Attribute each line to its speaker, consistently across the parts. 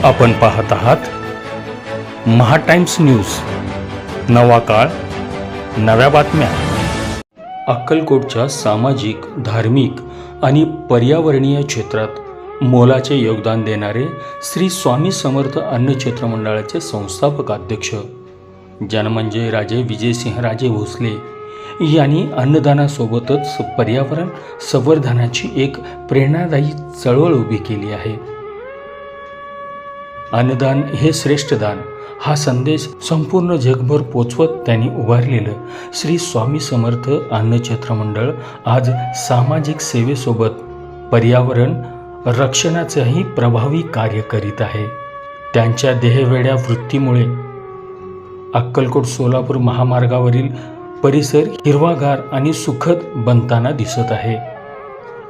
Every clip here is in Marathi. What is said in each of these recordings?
Speaker 1: आपण पाहत आहात महा टाइम्स न्यूज. नवा काळ, नव्या बातम्या. अक्कलकोटच्या सामाजिक, धार्मिक आणि पर्यावरणीय क्षेत्रात मोलाचे योगदान देणारे श्री स्वामी समर्थ अन्नछत्र मंडळाचे संस्थापक अध्यक्ष जनमंजय राजे विजयसिंहराजे भोसले यांनी अन्नदानासोबतच पर्यावरण संवर्धनाची एक प्रेरणादायी चळवळ उभी केली आहे. अन्नदान हे श्रेष्ठ दान हा संदेश संपूर्ण जगभर पोचवत त्यांनी उभारलेलं श्री स्वामी समर्थ अन्नछत्र मंडळ आज सामाजिक सेवेसोबत पर्यावरण रक्षणाचंही प्रभावी कार्य करीत आहे. त्यांच्या देहवेड्या वृत्तीमुळे अक्कलकोट सोलापूर महामार्गावरील परिसर हिरवागार आणि सुखद बनताना दिसत आहे.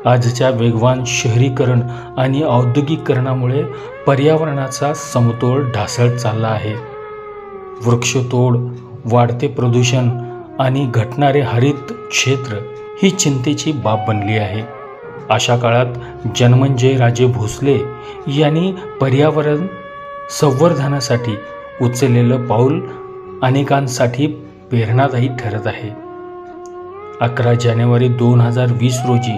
Speaker 1: आजच्या वेगवान शहरीकरण आणि औद्योगिकरणामुळे पर्यावरणाचा समतोल ढासळत चालला आहे. वृक्षतोड, वाढते प्रदूषण आणि घटणारे हरित क्षेत्र ही चिंतेची बाब बनली आहे. अशा काळात जनमंजय राजे भोसले यांनी पर्यावरण संवर्धनासाठी उचललेलं पाऊल अनेकांसाठी प्रेरणादायी ठरत आहे. 11 जानेवारी 2020 रोजी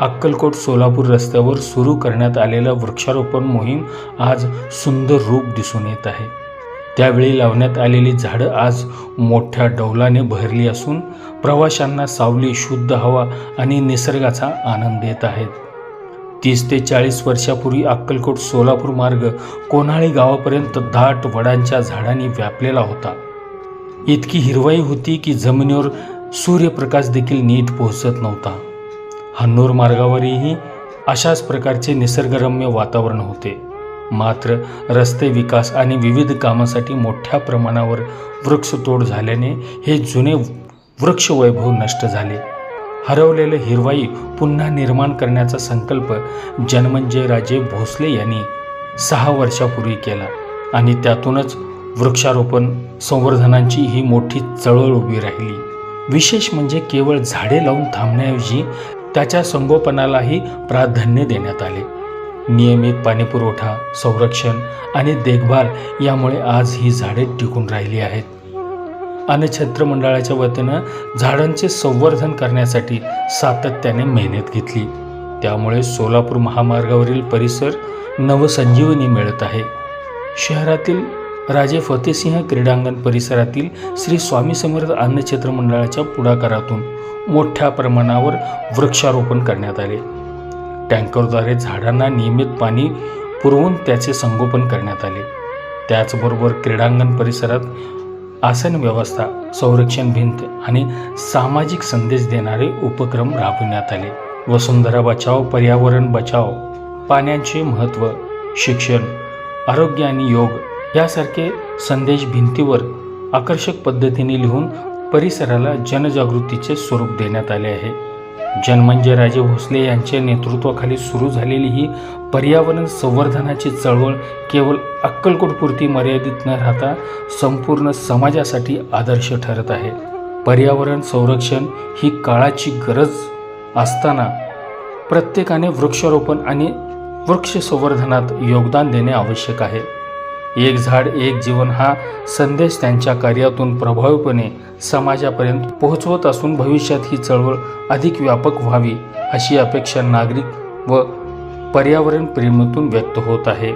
Speaker 1: अक्कलकोट सोलापूर रस्त्यावर सुरू करण्यात आलेला वृक्षारोपण मोहीम आज सुंदर रूप दिसून येत आहे. त्यावेळी लावण्यात आलेली झाडं आज मोठ्या डौलाने बहरली असून प्रवाशांना सावली, शुद्ध हवा आणि निसर्गाचा आनंद देत आहेत. 30 ते 40 वर्षापूर्वी अक्कलकोट सोलापूर मार्ग कोन्हाळी गावापर्यंत दाट वडांच्या झाडांनी व्यापलेला होता. इतकी हिरवाई होती की जमिनीवर सूर्यप्रकाश देखील नीट पोहोचत नव्हता. हन्नूर मार्गावरही अशाच प्रकारचे निसर्गरम्य वातावरण होते. मात्र रस्ते विकास आणि विविध कामासाठी मोठ्या प्रमाणावर वृक्षतोड झाल्याने हे जुने वृक्षवैभव नष्ट झाले. हरवलेलं हिरवाई पुन्हा निर्माण करण्याचा संकल्प जनमंजय राजे भोसले यांनी 6 वर्षापूर्वी केला आणि त्यातूनच वृक्षारोपण संवर्धनाची ही मोठी चळवळ उभी राहिली. विशेष म्हणजे केवळ झाडे लावून थांबण्याऐवजी त्याच्या संगोपनालाही प्राधान्य देण्यात आले. नियमित पाणीपुरवठा, संरक्षण आणि देखभाल यामुळे आज ही झाडे टिकून राहिली आहेत. अन्नछत्र मंडळाच्या वतीनं झाडांचे संवर्धन करण्यासाठी सातत्याने मेहनत घेतली. त्यामुळे सोलापूर महामार्गावरील परिसर नवसंजीवनी मिळत आहे. शहरातील राजे फतेसिंह क्रीडांगण परिसरातील श्री स्वामी समर्थ अन्नछत्र मंडळाच्या पुढाकारातून मोठ्या प्रमाणावर वृक्षारोपण करण्यात आले. टँकरद्वारे झाडांना नियमित पाणी पुरवून त्याचे संगोपन करण्यात आले. त्याचबरोबर क्रीडांगण परिसरात आसन व्यवस्था, संरक्षण भिंत आणि सामाजिक संदेश देणारे उपक्रम राबविण्यात आले. वसुंधरा बचाव, पर्यावरण बचाव, पाण्याचे महत्त्व, शिक्षण, आरोग्य आणि योग यासारखे संदेश भिंतीवर आकर्षक पद्धतीने लिहून परिसराला जनजागृतीचे स्वरूप देण्यात आले आहे. जनमंजय राजे भोसले यांच्या नेतृत्वाखाली सुरू झालेली ही पर्यावरण संवर्धनाची चळवळ केवळ अक्कलकोटपुरती मर्यादित न राहता संपूर्ण समाजासाठी आदर्श ठरत आहे. पर्यावरण संरक्षण ही काळाची गरज असताना प्रत्येकाने वृक्षारोपण आणि वृक्ष संवर्धनात योगदान देणे आवश्यक आहे. एक झाड एक जीवन हा संदेश त्यांच्या कार्यातून प्रभावीपणे समाजापर्यंत पोहोचवत असून भविष्यात ही चळवळ अधिक व्यापक व्हावी अशी अपेक्षा नागरिक व पर्यावरण प्रेमीतून व्यक्त होत आहे.